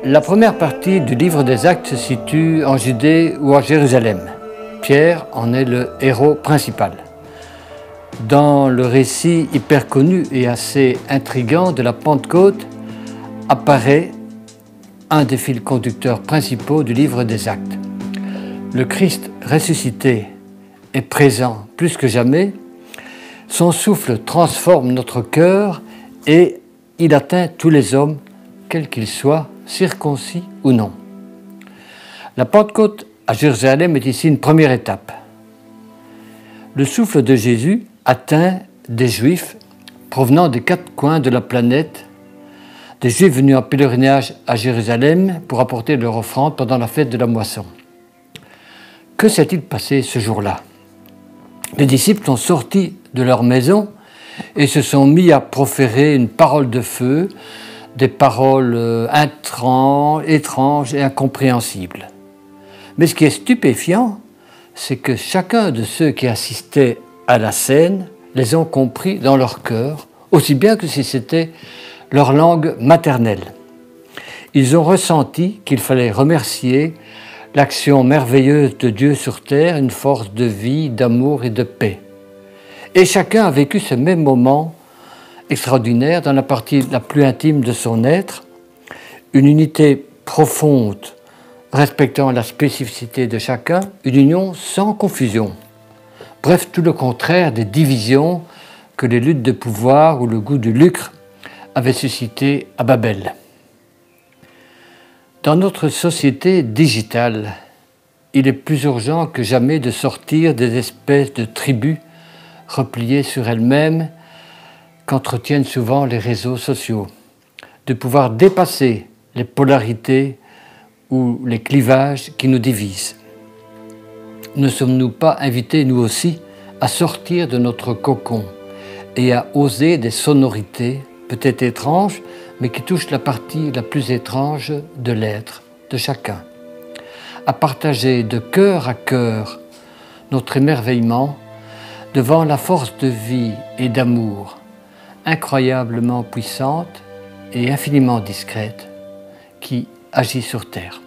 La première partie du livre des Actes se situe en Judée ou à Jérusalem. Pierre en est le héros principal. Dans le récit hyper connu et assez intriguant de la Pentecôte apparaît un des fils conducteurs principaux du livre des Actes. Le Christ ressuscité est présent plus que jamais. Son souffle transforme notre cœur et il atteint tous les hommes, quels qu'ils soient, circoncis ou non. La Pentecôte à Jérusalem est ici une première étape. Le souffle de Jésus atteint des Juifs provenant des quatre coins de la planète, des Juifs venus en pèlerinage à Jérusalem pour apporter leur offrande pendant la fête de la moisson. Que s'est-il passé ce jour-là? Les disciples sont sortis de leur maison et se sont mis à proférer une parole de feu, des paroles étranges et incompréhensibles. Mais ce qui est stupéfiant, c'est que chacun de ceux qui assistaient à la scène les ont compris dans leur cœur, aussi bien que si c'était leur langue maternelle. Ils ont ressenti qu'il fallait remercier l'action merveilleuse de Dieu sur terre, une force de vie, d'amour et de paix. Et chacun a vécu ce même moment extraordinaire dans la partie la plus intime de son être, une unité profonde respectant la spécificité de chacun, une union sans confusion. Bref, tout le contraire des divisions que les luttes de pouvoir ou le goût du lucre avaient suscité à Babel. Dans notre société digitale, il est plus urgent que jamais de sortir des espèces de tribus repliées sur elles-mêmes qu'entretiennent souvent les réseaux sociaux, de pouvoir dépasser les polarités ou les clivages qui nous divisent. Ne sommes-nous pas invités, nous aussi, à sortir de notre cocon et à oser des sonorités, peut-être étranges, mais qui touchent la partie la plus étrange de l'être, de chacun, à partager de cœur à cœur notre émerveillement devant la force de vie et d'amour incroyablement puissante et infiniment discrète qui agit sur terre.